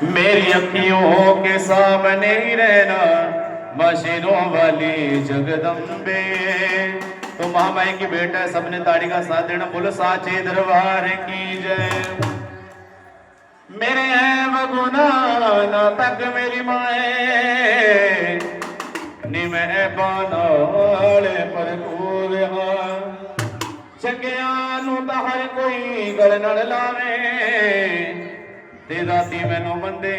मेरी अखियों के सामने ही रहना मशीनों वाली जगदम्बे। तो महामाई की बेटा है, सबने ताड़ी का साथ देना। बोलो साचे दरबार की जय। मेरे हैं बगुना ना तक मेरी माए नी मैं पानाले पर कूदहा चंगिया नू तां हर कोई गल नड़ लावे ते राती मैनू बंदे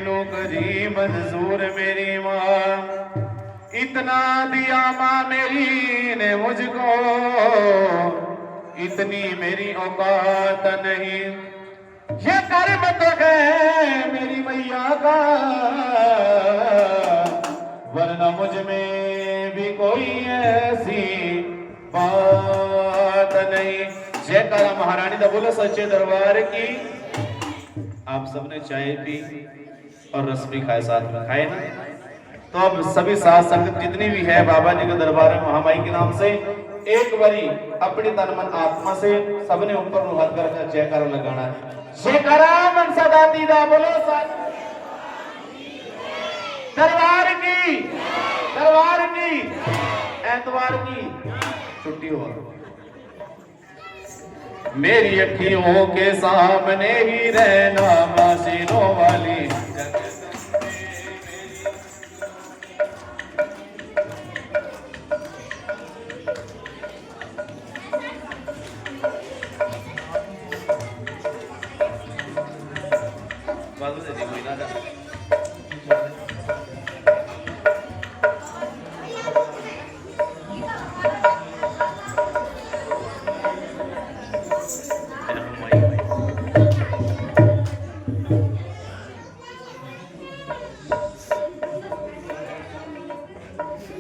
नू करी मंजूर मेरी मां। इतना दिया मां मेरी ने मुझको इतनी मेरी औकात नहीं। ये कर्म तो है मेरी मैया का वरना मुझ में भी कोई ऐसी बात नहीं। जयकारा महारानी दा बोलो सच्चे दरबार की। आप सबने चाय पी और रस भी खाए, साथ में खाए ना। तो अब सभी साथ संगत जितनी भी है बाबा जी के दरबार में महामाई के नाम से एक बारी अपनी तन मन आत्मा से सबने ऊपर हाथ कर जयकारा लगाना है। जयकारा मनसा दाती दा बोलो दरबार की, दरबार की, एतवार की छुट्टी हो। मेरी अखियों के सामने ही रहना मशीनों वाली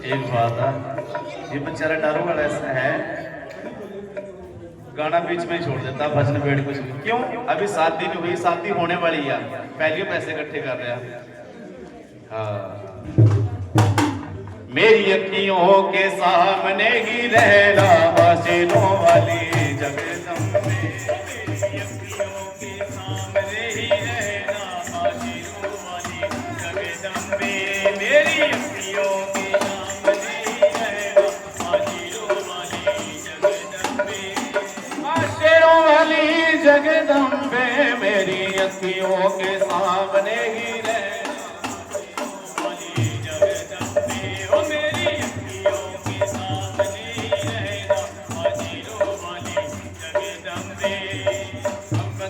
एक बात है, ये बेचारा डारू वाला ऐसा है, गाना बीच में छोड़ देता, भजन बैठ कुछ क्यों। अभी शादी नहीं हुई, शादी होने वाली है, पहले पैसे इकट्ठे कर रहे हैं। हाँ, मेरी अखियों के सामने ही रहना मशीनों वाली जगदम्बे। मेरी अखियों के सामने ही रहना मशीनों वाली जगदम्बे। मेरी अखियों के सामने ही रहना मशीनों वाली जगदम्बे। मशीनों वाली जगदम्बे मेरी अखियों के सामने ही रहना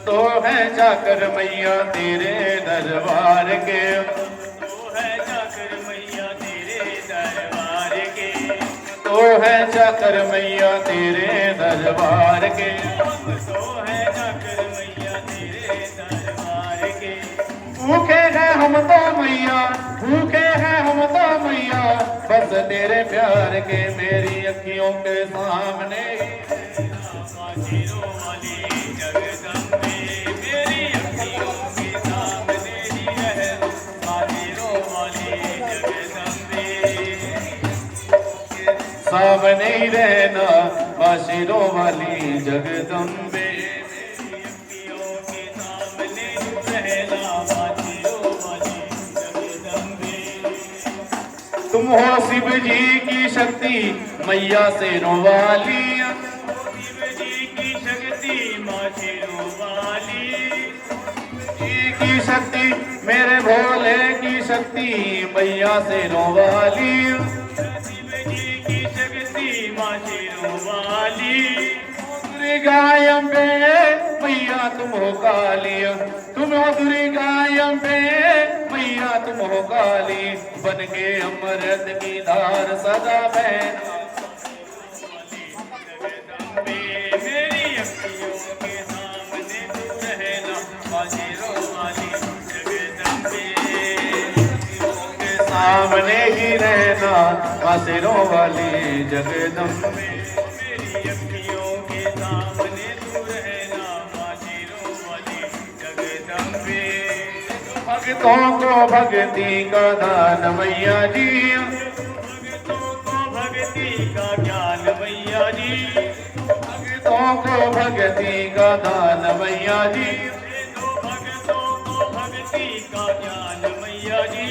तो है जाकर मैया तेरे दरबार के। तो है जाकर मैया तेरे दरबार के। तो है जाकर मैया तेरे दरबार के। तो है जाकर मैया तेरे दरबार के। भूखे हैं हम तो मैया, भूखे हैं हम तो मैया, बस तेरे प्यार के। मेरी अखियों के सामने मशीनों वाली जगदम्बे। मेरी अखियों के सामने ही रहना मशीनों वाली जगदम्बे। सामने ही रहना मशीनों वाली जगदम्बे। मेरी अखियों के सामने रहना मशीनों वाली जगदम्बे। तुम हो शिव जी की शक्ति मैया से रोवाली। की शक्ति मेरे भोले की शक्ति मैया से रोवाली। शिव जी की शक्ति माँ से रोवाली। दुर्गायम्बे मैया तुम हो काली, तुम हो दुर्गायम्बे मैया तुम हो काली। बन के अमृत की धार सदा बहना मेरी अखियों के सामने तू रहना मशीनों वाली जगदम्बे। के सामने ही रहना मशीनों वाली जगदम्बे। मेरी अखियों के सामने तू रहना मशीनों वाली जगदम्बे। भक्तों को भक्ति का दान मैया जी, भक्तों को भक्ति का ज्ञान मैया जी, भक्तों को भक्ति का दान मैया जी। का ज्ञान मैया जी।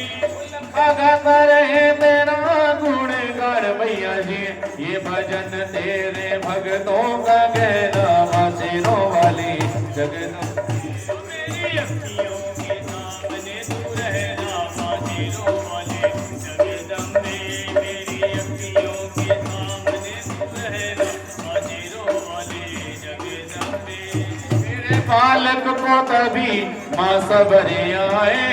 गाता रहे तेरा गुण गान मैया जी, ये भजन तेरे भक्तों का कहना, माँ शेरों वाली जगदम्बे। मेरी अखियों के सामने तू रहना, माँ शेरों वाली जगदम्बे। मेरी अखियों के सामने तू रहना, माँ शेरों वाली जगदम्बे। तेरे बालक को तभी माँ सबरे आए,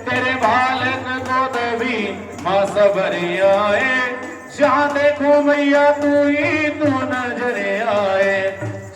तेरे बालक को तभी माँ सबरे आए, जहाँ देखो मैया तू ही तू नजरे आए,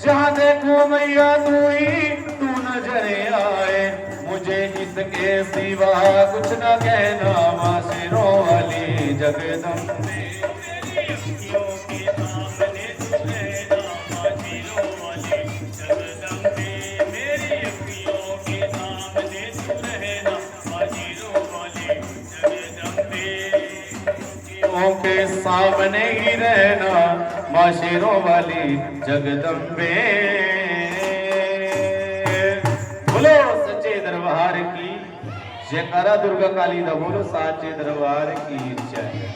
जहाँ देखो मैया तू ही तू नजरे आए, मुझे इसके सिवा कुछ न कहना, माँ शेरों वाली जगदम्बे। मेरी अखियों के सामने तू रहना, माँ शेरों वाली जगदम्बे। मेरी अखियों के सामने तू रहना, माँ शेरों वाली जगदम्बे। अखियों के सामने ही रहना, माँ शेरों वाली जगदम्बे। बोलो सच्चे दरबार की जयकारा, दुर्गा काली दा बोलो साचे दरबार की जय।